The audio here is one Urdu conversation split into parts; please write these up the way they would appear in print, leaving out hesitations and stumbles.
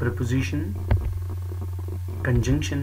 preposition, conjunction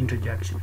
interjection।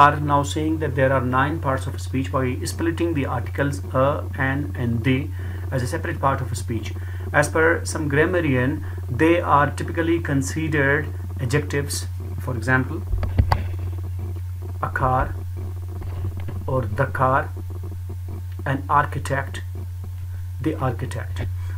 are now saying that there are 9 parts of speech by splitting the articles a, an and they as a separate part of speech. As per some grammarian, they are typically considered adjectives. For example, a car or the car, an architect, the architect.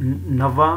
9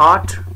8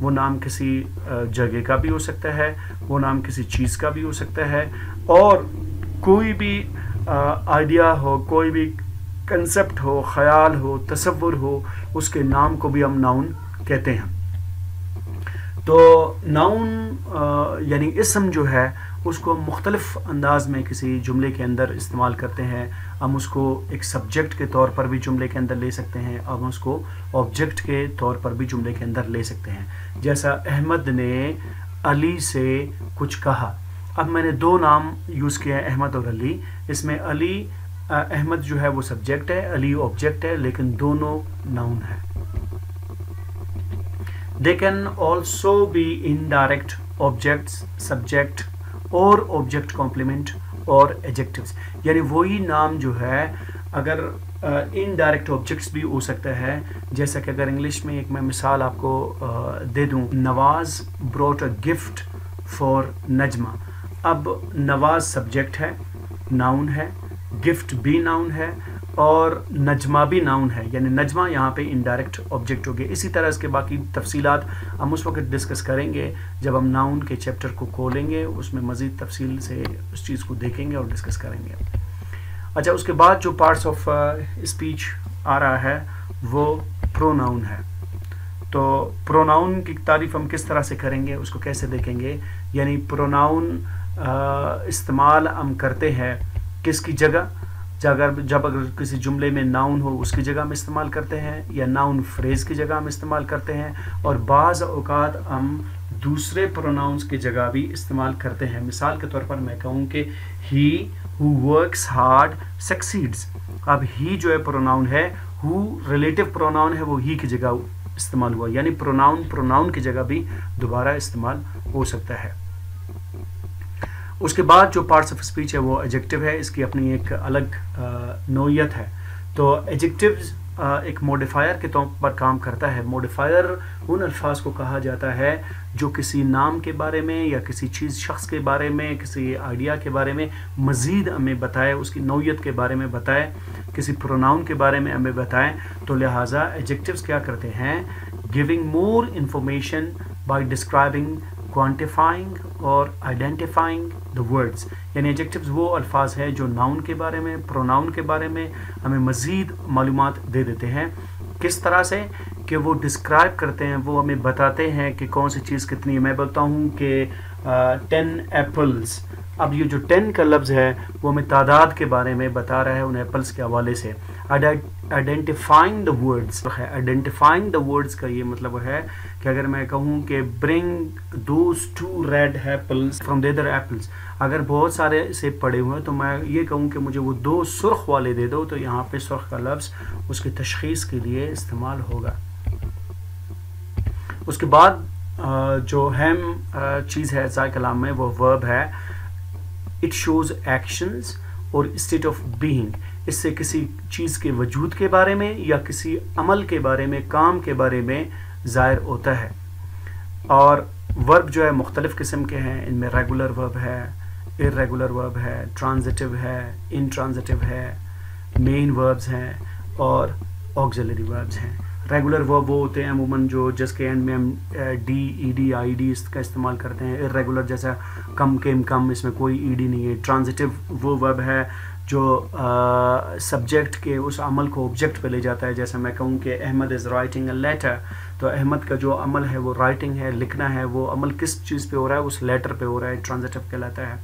وہ نام کسی جگہ کا بھی ہو سکتا ہے، وہ نام کسی چیز کا بھی ہو سکتا ہے، اور کوئی بھی آئیڈیا ہو، کوئی بھی کنسپٹ ہو، خیال ہو، تصور ہو، اس کے نام کو بھی ہم ناؤن کہتے ہیں۔ تو ناؤن یعنی اسم جو ہے اس کو مختلف انداز میں کسی جملے کے اندر استعمال کرتے ہیں۔ ہم اس کو ایک سبجیکٹ کے طور پر بھی جملے کے اندر لے سکتے ہیں، اور ہم اس کو آبجیکٹ کے طور پر بھی جملے کے اندر لے سکتے ہیں۔ جیسا احمد نے علی سے کچھ کہا۔ اب میں نے دو نام یوز کیا ہے، احمد اور علی۔ اس میں علی احمد جو ہے وہ سبجیکٹ ہے، علی آبجیکٹ ہے، لیکن دونوں ناؤن ہے۔ They can also be indirect objects, subject اور object complement اور adjectives، یعنی وہی نام جو ہے اگر indirect objects بھی ہو سکتا ہے، جیسا کہ اگر انگلش میں ایک میں مثال آپ کو دے دوں، نواز brought a gift for Najma. اب نواز سبجیکٹ ہے، ناؤن ہے، گفٹ بھی ناؤن ہے، اور نجمہ بھی ناؤن ہے، یعنی نجمہ یہاں پہ انڈائریکٹ آبجیکٹ ہو گیا۔ اسی طرح اس کے باقی تفصیلات ہم اس وقت ڈسکس کریں گے جب ہم ناؤن کے چیپٹر کو کھولیں گے، اس میں مزید تفصیل سے اس چیز کو دیکھیں گے اور ڈسکس کریں گے۔ اچھا، اس کے بعد جو پارٹس آف اسپیچ آ رہا ہے وہ پروناؤن ہے۔ تو پروناؤن کی تعریف ہم کس طرح سے کریں گے، اس کو کیسے دیکھیں گے؟ یعنی پروناؤن استعمال ہم کرتے ہیں کس کی جگہ؟ جب اگر کسی جملے میں ناؤن ہو اس کی جگہ ہم استعمال کرتے ہیں، یا ناؤن فریز کی جگہ ہم استعمال کرتے ہیں، اور بعض اوقات ہم دوسرے پروناؤنس کی جگہ بھی استعمال کرتے ہیں۔ مثال کے طور پر میں کہوں کہ ہی who works hard succeeds۔ اب ہی جو ہے پروناؤن ہے، who ریلیٹو پروناؤن ہے، وہ ہی کی جگہ استعمال ہوا، یعنی پروناؤن کی جگہ بھی دوبارہ استعمال ہو سکتا ہے۔ اس کے بعد جو پارٹس آف اسپیچ ہے وہ ایڈجیکٹو ہے، اس کی اپنی ایک الگ نوعیت ہے۔ تو ایڈجیکٹیوز ایک موڈیفائر کے طور پر کام کرتا ہے۔ موڈیفائر ان الفاظ کو کہا جاتا ہے جو کسی نام کے بارے میں یا کسی چیز شخص کے بارے میں، کسی آئیڈیا کے بارے میں مزید ہمیں بتائے، اس کی نوعیت کے بارے میں بتائے، کسی پروناؤن کے بارے میں ہمیں بتائیں۔ تو لہٰذا ایڈجیکٹیوز کیا کرتے ہیں؟ Giving more information by describing, quantifying اور آئیڈینٹیفائنگ دا ورڈز، یعنی ایڈجیکٹیوز وہ الفاظ ہیں جو ناؤن کے بارے میں، پروناؤن کے بارے میں ہمیں مزید معلومات دے دیتے ہیں۔ کس طرح سے کہ وہ ڈسکرائب کرتے ہیں، وہ ہمیں بتاتے ہیں کہ کون سی چیز کتنی ہے۔ میں بولتا ہوں کہ 10 ایپلز، اب یہ جو 10 کا لفظ ہے وہ ہمیں تعداد کے بارے میں بتا رہا ہے ان ایپلز کے حوالے سے۔ آئیڈینٹیفائنگ دا ورڈز ہے، آئیڈینٹیفائنگ دا ورڈز کا یہ مطلب ہے کہ اگر میں کہوں کہ bring those 2 red apples from the other apples, اگر بہت سارے سیب پڑے ہوئے ہیں تو میں یہ کہوں کہ مجھے وہ 2 سرخ والے دے دو، تو یہاں پہ سرخ کا لفظ اس کی تشخیص کے لیے استعمال ہوگا۔ اس کے بعد جو اہم چیز ہے ذائقہ کلام میں وہ ورب ہے۔ اٹ شوز ایکشنز اور اسٹیٹ آف بینگ، اس سے کسی چیز کے وجود کے بارے میں یا کسی عمل کے بارے میں، کام کے بارے میں ظاہر ہوتا ہے۔ اور ورب جو ہے مختلف قسم کے ہیں، ان میں ریگولر ورب ہے، ارریگولر ورب ہے، ٹرانزٹیو ہے، انٹرانزٹیو ہے، مین وربز ہیں اور آگزیلری وربز ہیں۔ ریگولر ورب وہ ہوتے ہیں عموماً جو جس کے اینڈ میں ہم D, E D, I D اس کا استعمال کرتے ہیں۔ ارریگولر جیسا کم کم کم، اس میں کوئی ای ڈی نہیں ہے۔ ٹرانزٹیو وہ ورب ہے جو سبجیکٹ کے اس عمل کو آبجیکٹ پہ لے جاتا ہے، جیسا میں کہوں کہ Ahmed is writing a letter, تو احمد کا جو عمل ہے وہ رائٹنگ ہے، لکھنا ہے، وہ عمل کس چیز پہ ہو رہا ہے؟ اس لیٹر پہ ہو رہا ہے، ٹرانزٹیو کہلاتا ہے۔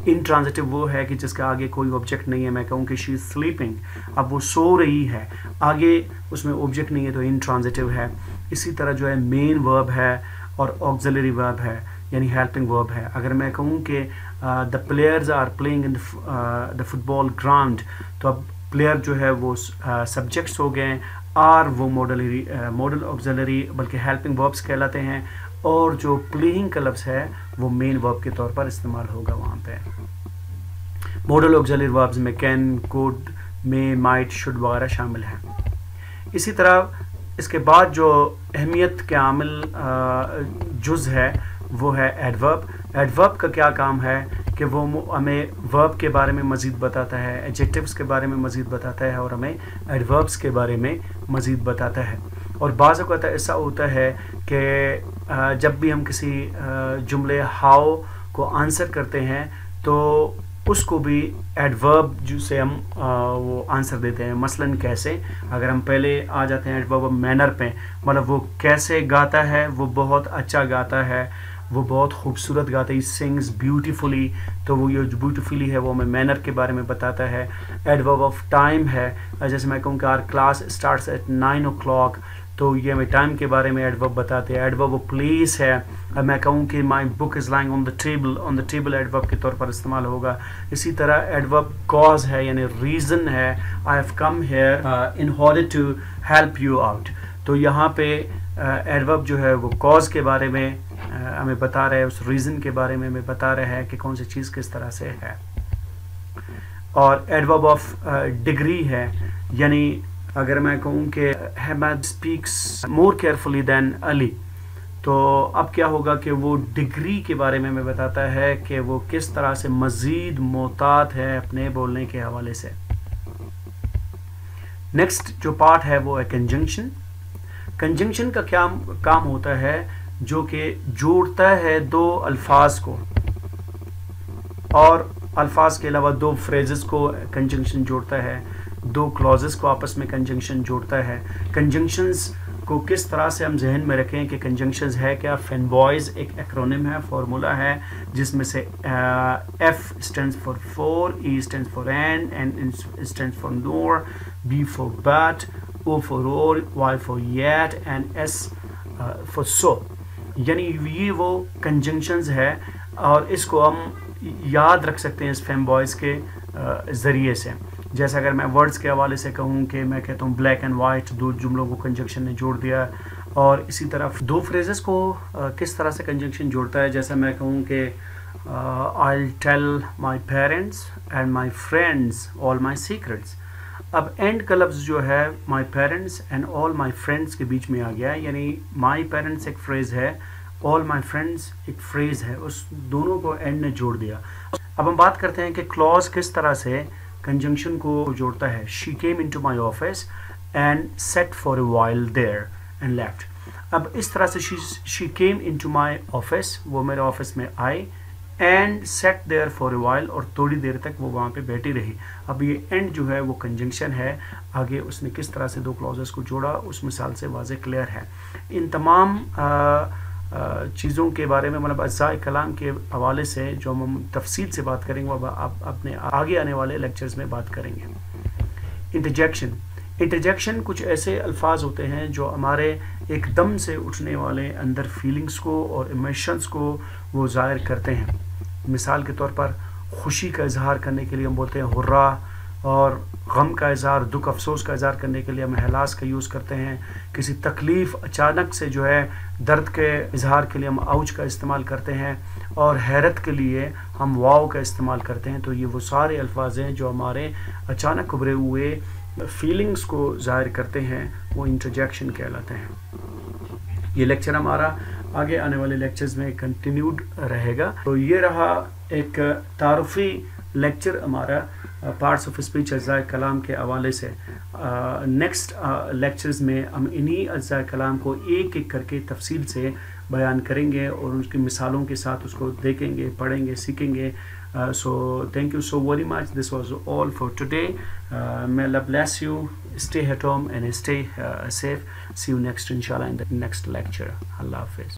انٹرانزٹیو وہ ہے کہ جس کے آگے کوئی آبجیکٹ نہیں ہے، میں کہوں کہ شی از سلیپنگ، اب وہ سو رہی ہے، آگے اس میں آبجیکٹ نہیں ہے تو انٹرانزٹیو ہے۔ اسی طرح جو ہے مین ورب ہے اور آگزیلری ورب ہے، یعنی ہیلپنگ ورب ہے۔ اگر میں کہوں کہ the players are playing in the football ground, تو اب پلیئر جو ہے وہ سبجیکٹس ہو گئے، آر وہ ماڈل آگزیلری بلکہ ہیلپنگ وربس کہلاتے ہیں، اور جو پلینگ کا لفظ ہے وہ مین ورب کے طور پر استعمال ہوگا وہاں پہ۔ ماڈل آگزیلری وربز میں can, could, may, might, should وغیرہ شامل ہیں۔ اسی طرح اس کے بعد جو اہمیت کے عامل جز ہے وہ ہے ایڈورب۔ ایڈورب کا کیا کام ہے کہ وہ ہمیں ورب کے بارے میں مزید بتاتا ہے، ایڈجیکٹیوز کے بارے میں مزید بتاتا ہے، اور ہمیں ایڈوربس کے بارے میں مزید بتاتا ہے۔ اور بعض اوقات ایسا ہوتا ہے کہ جب بھی ہم کسی جملے ہاؤ کو آنسر کرتے ہیں تو اس کو بھی ایڈورب سے ہم وہ آنسر دیتے ہیں. مثلا کیسے, اگر ہم پہلے آ جاتے ہیں ایڈورب مینر پہ, مطلب وہ کیسے گاتا ہے, وہ بہت اچھا گاتا ہے, وہ بہت خوبصورت گاتا ہے, سنگز بیوٹیفلی, تو وہ یہ جو بیوٹیفلی ہے وہ ہمیں مینر کے بارے میں بتاتا ہے. ایڈورب آف ٹائم ہے, جیسے میں کہوں کہ are class starts at 9 o'clock, تو یہ ہمیں ٹائم کے بارے میں ایڈورب بتاتے ہیں. ایڈورب آف پلیس ہے, میں کہوں کہ my book is lying on the table adverb کے طور پر استعمال ہوگا. اسی طرح ایڈورب کاز ہے یعنی ریزن ہے, I have come here in order to help you out, تو یہاں پہ ایڈورب جو ہے وہ کاز کے بارے میں ہمیں بتا رہا ہے, اس ریزن کے بارے میں ہمیں بتا رہا ہے کہ کون سی چیز کس طرح سے ہے. اور ایڈورب آف ڈگری ہے, یعنی اگر میں کہوں کہ حماد اسپیکس مور کیئرفلی دین علی, تو اب کیا ہوگا کہ وہ ڈگری کے بارے میں ہمیں بتاتا ہے کہ وہ کس طرح سے مزید محتاط ہے اپنے بولنے کے حوالے سے. نیکسٹ جو پارٹ ہے وہ ہے کنجنکشن. کنجنکشن کا کیا کام ہوتا ہے, جو کہ جوڑتا ہے دو الفاظ کو, اور الفاظ کے علاوہ دو فریزز کو کنجنکشن جوڑتا ہے, دو کلوزز کو آپس میں کنجنکشن جوڑتا ہے. کنجنکشنز کو کس طرح سے ہم ذہن میں رکھیں کہ کنجنکشنز ہے کیا. فین بوائز ایک ایکرونیم ہے, فارمولا ہے, جس میں سے F stands for for, A stands for and stands for nor, B for but, O for or, Y for yet, and S for so. یعنی یہ وہ کنجنکشنز ہے, اور اس کو ہم یاد رکھ سکتے ہیں اس فیم بوائز کے ذریعے سے. جیسا اگر میں ورڈز کے حوالے سے کہوں کہ میں کہتا ہوں بلیک اینڈ وائٹ, دو جملوں کو کنجنکشن نے جوڑ دیا. اور اسی طرح دو فریزز کو کس طرح سے کنجنکشن جوڑتا ہے, جیسا میں کہوں کہ I'll tell my parents and my friends all my secrets. اب اینڈ کا لفظ جو ہے my parents and all my friends کے بیچ میں آ گیا, یعنی my parents ایک فریز ہے, all my friends ایک فریز ہے, اس دونوں کو اینڈ نے جوڑ دیا. اب ہم بات کرتے ہیں کہ کلوز کس طرح سے کنجنکشن کو جوڑتا ہے. She came into my office and sat for a while there and left. اب اس طرح سے she came into my office, وہ میرے آفس میں آئی, and sat there for a while, اور تھوڑی دیر تک وہ وہاں پہ بیٹھی رہی. اب یہ اینڈ جو ہے وہ کنجنکشن ہے, آگے اس نے کس طرح سے دو کلوزز کو جوڑا اس مثال سے واضح کلیئر ہے. ان تمام چیزوں کے بارے میں مطلب اجزاء کلام کے حوالے سے جو ہم تفصیل سے بات کریں گے وہ آپ اپنے آگے آنے والے لیکچرز میں بات کریں گے. انٹرجیکشن کچھ ایسے الفاظ ہوتے ہیں جو ہمارے ایک دم سے اٹھنے والے اندر فیلنگز کو اور ایموشنز کو وہ ظاہر کرتے ہیں. مثال کے طور پر خوشی کا اظہار کرنے کے لیے ہم بولتے ہیں ہرا, اور غم کا اظہار, دکھ افسوس کا اظہار کرنے کے لیے ہم احلاس کا یوز کرتے ہیں. کسی تکلیف اچانک سے جو ہے درد کے اظہار کے لیے ہم اوچ کا استعمال کرتے ہیں, اور حیرت کے لیے ہم واو کا استعمال کرتے ہیں. تو یہ وہ سارے الفاظ ہیں جو ہمارے اچانک ابھرے ہوئے فیلنگز کو ظاہر کرتے ہیں, وہ انٹرجیکشن کہلاتے ہیں. یہ لیکچر ہمارا آگے آنے والے لیکچرز میں کنٹینیوڈ رہے گا. تو یہ رہا ایک تعارفی لیکچر ہمارا پارٹس آف اسپیچ اجزاء کلام کے حوالے سے. نیکسٹ لیکچرز میں ہم انہی اجزاء کلام کو ایک ایک کر کے تفصیل سے بیان کریں گے, اور اس کی مثالوں کے ساتھ اس کو دیکھیں گے, پڑھیں گے, سیکھیں گے. So thank you so very much. This was all for today. May Allah bless you. Stay at home and stay safe. See you next inshallah in the next lecture. Allah Hafiz.